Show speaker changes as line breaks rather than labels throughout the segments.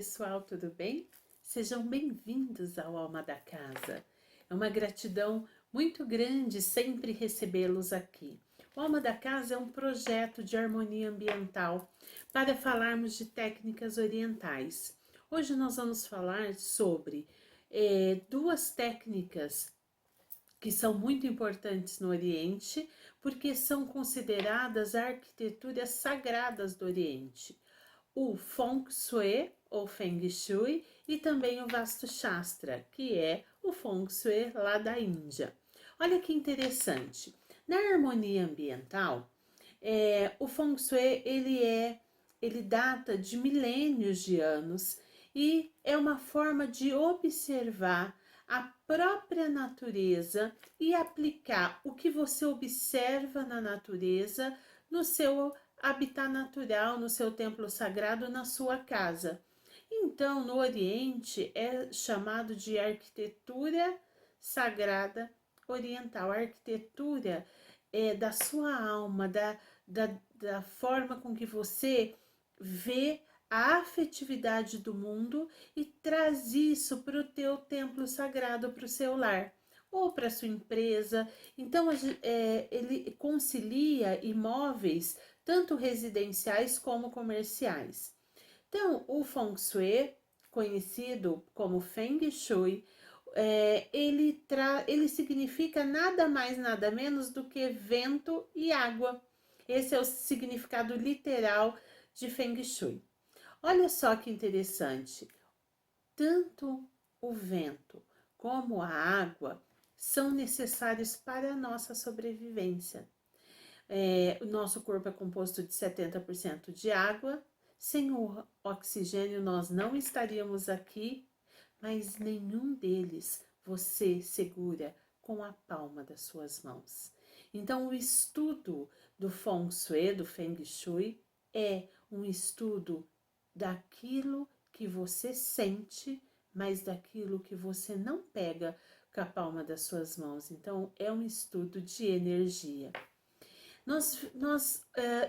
pessoal, tudo bem? Sejam bem-vindos ao Alma da Casa. É uma gratidão muito grande sempre recebê-los aqui. O Alma da Casa é um projeto de harmonia ambiental para falarmos de técnicas orientais. Hoje nós vamos falar sobre duas técnicas que são muito importantes no Oriente, porque são consideradas arquiteturas sagradas do Oriente: o Feng Shui ou Feng Shui e também o Vastu Shastra, que é o Feng Shui lá da Índia. Olha que interessante. Na harmonia ambiental, o Feng Shui ele data de milênios de anos e é uma forma de observar a própria natureza e aplicar o que você observa na natureza no seu habitat natural, no seu templo sagrado, na sua casa. Então, no Oriente é chamado de arquitetura sagrada oriental. A arquitetura é da sua alma, da forma com que você vê a afetividade do mundo e traz isso para o teu templo sagrado, para o seu lar ou para sua empresa. Então, ele concilia imóveis tanto residenciais como comerciais. Então, o Feng Shui, conhecido como Feng Shui, ele significa nada mais, nada menos do que vento e água. Esse é o significado literal de Feng Shui. Olha só que interessante, tanto o vento como a água são necessários para a nossa sobrevivência. O nosso corpo é composto de 70% de água. Sem o oxigênio nós não estaríamos aqui, mas nenhum deles você segura com a palma das suas mãos. Então, o estudo do Feng Shui, do Feng Shui, é um estudo daquilo que você sente, mas daquilo que você não pega com a palma das suas mãos. Então, é um estudo de energia. Nós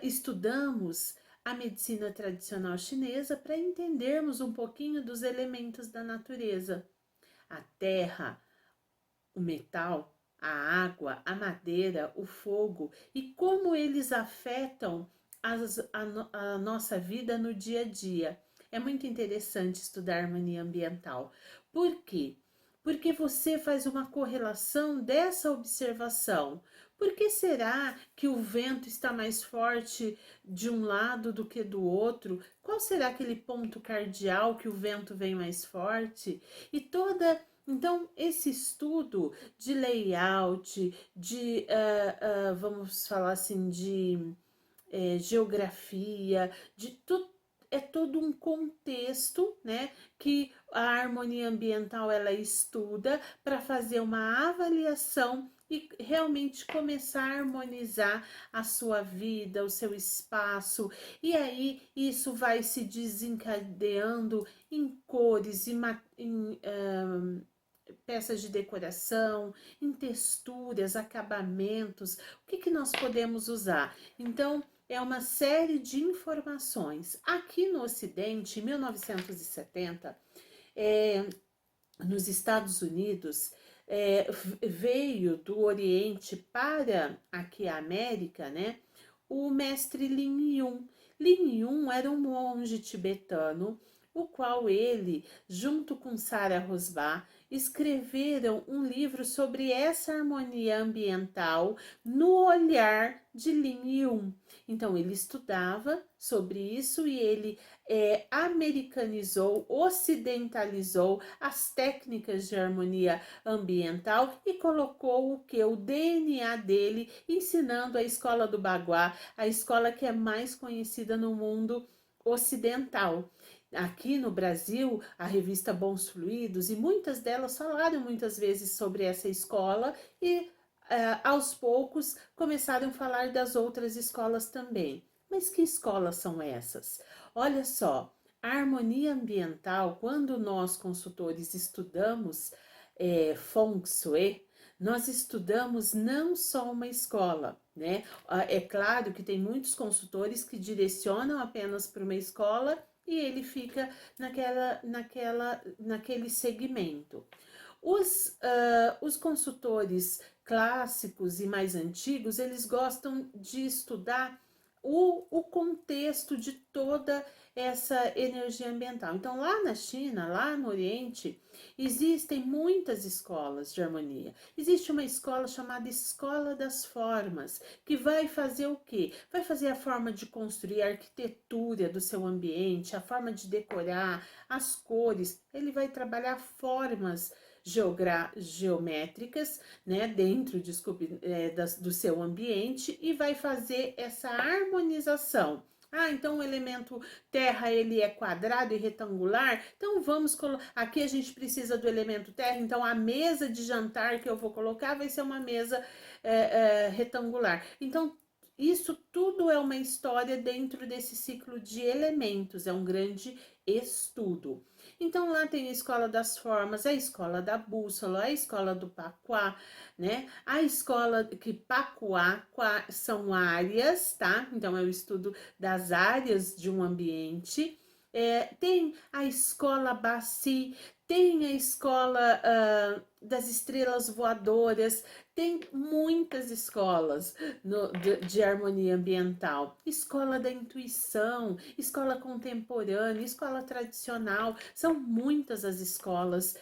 estudamos a medicina tradicional chinesa para entendermos um pouquinho dos elementos da natureza. A terra, o metal, a água, a madeira, o fogo e como eles afetam a nossa vida no dia a dia. É muito interessante estudar harmonia ambiental. Por quê? Porque você faz uma correlação dessa observação. Por que será que o vento está mais forte de um lado do que do outro? Qual será aquele ponto cardial que o vento vem mais forte? Então, esse estudo de layout, vamos falar assim, de geografia, é todo um contexto, né, que a harmonia ambiental ela estuda para fazer uma avaliação e realmente começar a harmonizar a sua vida, o seu espaço, e aí isso vai se desencadeando em cores, em peças de decoração, em texturas, acabamentos, o que nós podemos usar? Então, é uma série de informações. Aqui no Ocidente, em 1970, nos Estados Unidos, veio do Oriente para aqui a América, né? O mestre Lin Yun. Lin Yun era um monge tibetano, o qual ele, junto com Sarah Rosbach, escreveram um livro sobre essa harmonia ambiental no olhar de Lin Yun. Então ele estudava sobre isso e ele americanizou, ocidentalizou as técnicas de harmonia ambiental e colocou o que? O DNA dele, ensinando a escola do Bagua, a escola que é mais conhecida no mundo ocidental. Aqui no Brasil, a revista Bons Fluidos e muitas delas falaram muitas vezes sobre essa escola e aos poucos começaram a falar das outras escolas também. Mas que escolas são essas? Olha só, a harmonia ambiental, quando nós consultores estudamos Feng Shui, nós estudamos não só uma escola, né? É claro que tem muitos consultores que direcionam apenas para uma escola e ele fica naquele segmento. Os consultores clássicos e mais antigos, eles gostam de estudar o contexto de toda essa energia ambiental. Então, lá na China, lá no Oriente, existem muitas escolas de harmonia. Existe uma escola chamada Escola das Formas, que vai fazer o quê? Vai fazer a forma de construir a arquitetura do seu ambiente, a forma de decorar, as cores. Ele vai trabalhar formas geométricas, né, dentro, desculpe, do seu ambiente, e vai fazer essa harmonização. Ah, então o elemento terra ele é quadrado e retangular, então vamos colocar, aqui a gente precisa do elemento terra, então a mesa de jantar que eu vou colocar vai ser uma mesa retangular. Então isso tudo é uma história dentro desse ciclo de elementos, é um grande estudo. Então lá tem a escola das formas, a escola da bússola, a escola do paquá, né? A escola que paquá são áreas, tá? Então é o estudo das áreas de um ambiente. Tem a escola Bassi, tem a escola das estrelas voadoras, tem muitas escolas de harmonia ambiental. Escola da intuição, escola contemporânea, escola tradicional, são muitas as escolas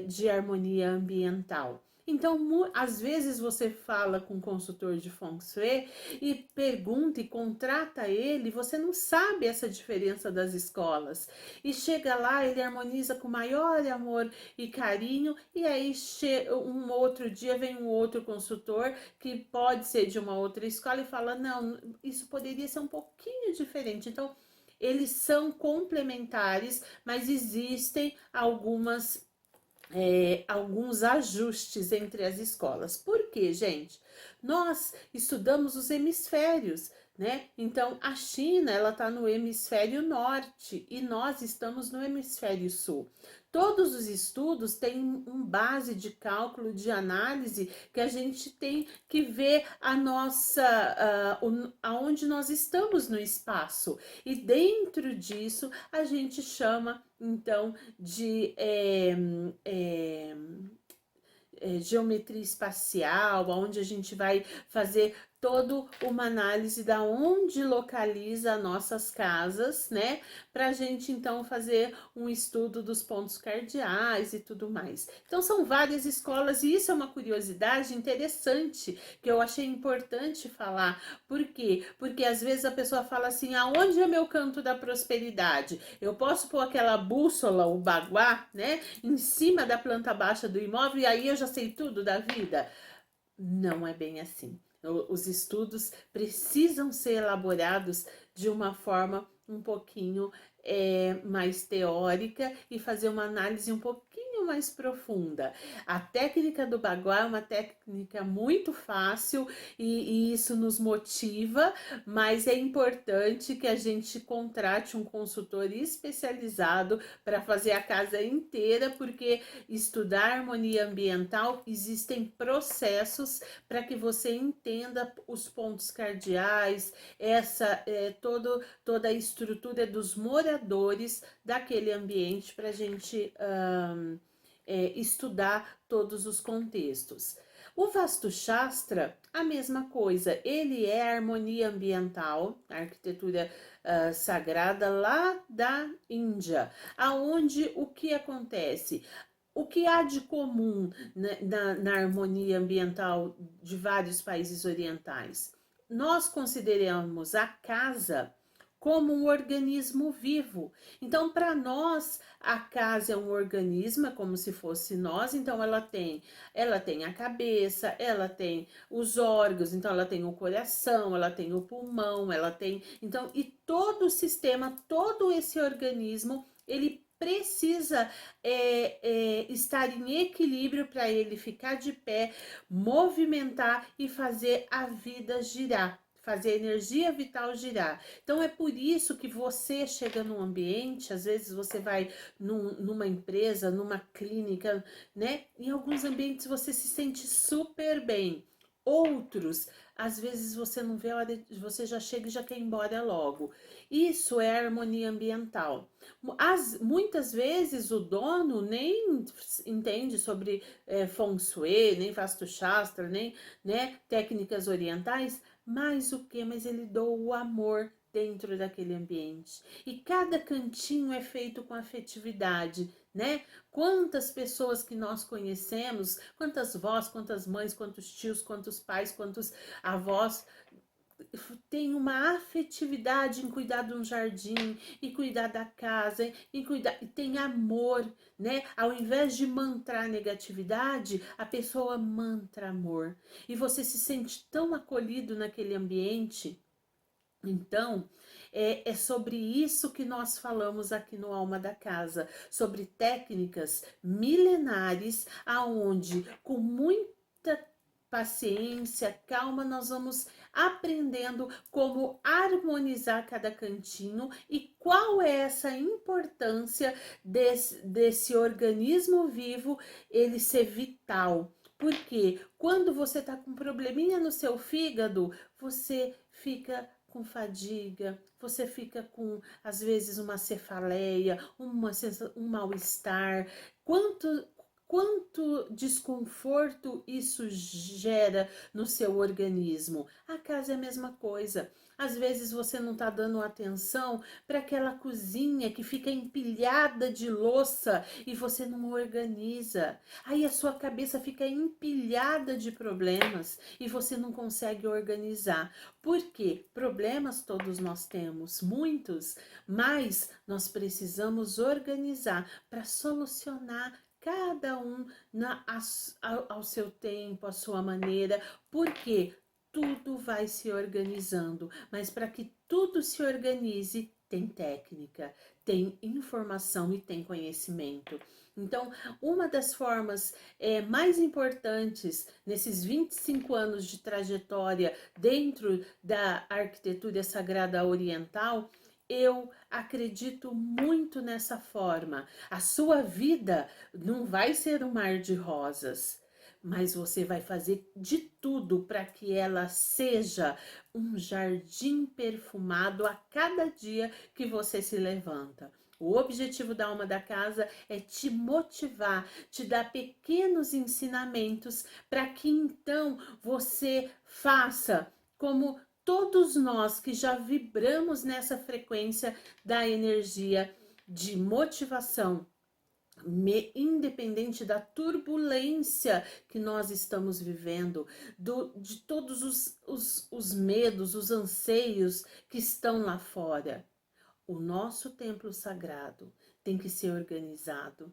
de harmonia ambiental. Então, às vezes você fala com um consultor de Feng Shui e pergunta e contrata ele, você não sabe essa diferença das escolas. E chega lá, ele harmoniza com maior amor e carinho, e aí um outro dia vem um outro consultor que pode ser de uma outra escola e fala, não, isso poderia ser um pouquinho diferente. Então, eles são complementares, mas existem alguns ajustes entre as escolas. Por quê, gente? Nós estudamos os hemisférios, né? Então, a China, ela está no hemisfério norte e nós estamos no hemisfério sul. Todos os estudos têm um base de cálculo, de análise, que a gente tem que ver aonde nós estamos no espaço. E dentro disso, a gente chama, então, de geometria espacial, onde a gente vai fazer toda uma análise da onde localiza nossas casas, né? Para a gente então fazer um estudo dos pontos cardeais e tudo mais. Então são várias escolas e isso é uma curiosidade interessante que eu achei importante falar. Por quê? Porque às vezes a pessoa fala assim: aonde é meu canto da prosperidade? Eu posso pôr aquela bússola, o baguá, né? Em cima da planta baixa do imóvel e aí eu já sei tudo da vida? Não é bem assim. Os estudos precisam ser elaborados de uma forma um pouquinho mais teórica e fazer uma análise um pouquinho mais profunda. A técnica do baguá é uma técnica muito fácil e isso nos motiva, mas é importante que a gente contrate um consultor especializado para fazer a casa inteira, porque estudar harmonia ambiental existem processos para que você entenda os pontos cardeais, toda a estrutura dos moradores daquele ambiente para a gente estudar todos os contextos. O Vastu Shastra, a mesma coisa, ele é a harmonia ambiental, a arquitetura sagrada lá da Índia, aonde o que acontece? O que há de comum na harmonia ambiental de vários países orientais? Nós consideramos a casa como um organismo vivo. Então, para nós, a casa é um organismo, é como se fosse nós. Então, ela tem a cabeça, ela tem os órgãos. Então, ela tem o coração, ela tem o pulmão, ela tem. Então, e todo o sistema, todo esse organismo, ele precisa estar em equilíbrio para ele ficar de pé, movimentar e fazer a vida girar, fazer a energia vital girar. Então é por isso que você chega num ambiente, às vezes você vai numa empresa, numa clínica, né? Em alguns ambientes você se sente super bem. Outros, às vezes você não vê a hora, você já chega e já quer ir embora logo. Isso é harmonia ambiental. Muitas vezes o dono nem entende sobre Feng Shui, nem Vastu Shastra, nem, né, técnicas orientais, mas o que? Mas ele doa o amor dentro daquele ambiente. E cada cantinho é feito com afetividade, né? Quantas pessoas que nós conhecemos, quantas vós, quantas mães, quantos tios, quantos pais, quantos avós tem uma afetividade em cuidar de um jardim, e cuidar da casa, e cuidar, e tem amor, né? Ao invés de mantrar negatividade, a pessoa mantra amor. E você se sente tão acolhido naquele ambiente. Então, é sobre isso que nós falamos aqui no Alma da Casa, sobre técnicas milenares, aonde com muita paciência, calma, nós vamos aprendendo como harmonizar cada cantinho e qual é essa importância desse organismo vivo, ele ser vital. Porque quando você tá com um probleminha no seu fígado, você fica com fadiga, você fica com, às vezes, uma cefaleia, um mal-estar. Quanto desconforto isso gera no seu organismo? A casa é a mesma coisa. Às vezes você não está dando atenção para aquela cozinha que fica empilhada de louça e você não organiza. Aí a sua cabeça fica empilhada de problemas e você não consegue organizar. Por quê? Problemas todos nós temos, muitos, mas nós precisamos organizar para solucionar cada um ao seu tempo, à sua maneira, porque tudo vai se organizando, mas para que tudo se organize, tem técnica, tem informação e tem conhecimento. Então, uma das formas mais importantes nesses 25 anos de trajetória dentro da arquitetura sagrada oriental, eu acredito muito nessa forma. A sua vida não vai ser um mar de rosas, mas você vai fazer de tudo para que ela seja um jardim perfumado a cada dia que você se levanta. O objetivo da Alma da Casa é te motivar, te dar pequenos ensinamentos para que então você faça como todos nós que já vibramos nessa frequência da energia de motivação, independente da turbulência que nós estamos vivendo, de todos os medos, os anseios que estão lá fora. O nosso templo sagrado tem que ser organizado,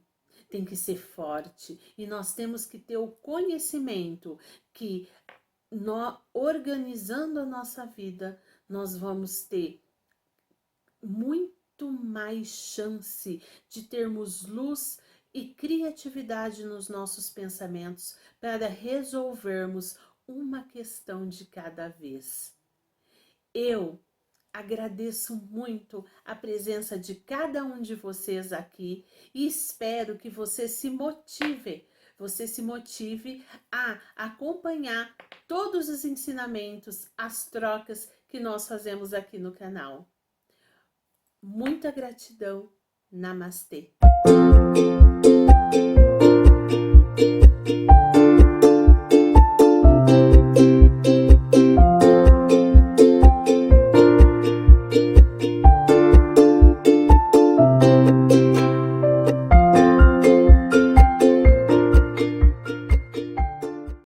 tem que ser forte, e nós temos que ter o conhecimento que organizando a nossa vida, nós vamos ter muito mais chance de termos luz e criatividade nos nossos pensamentos para resolvermos uma questão de cada vez. Eu agradeço muito a presença de cada um de vocês aqui e espero que você se motive a acompanhar todos os ensinamentos, as trocas que nós fazemos aqui no canal. Muita gratidão. Namastê.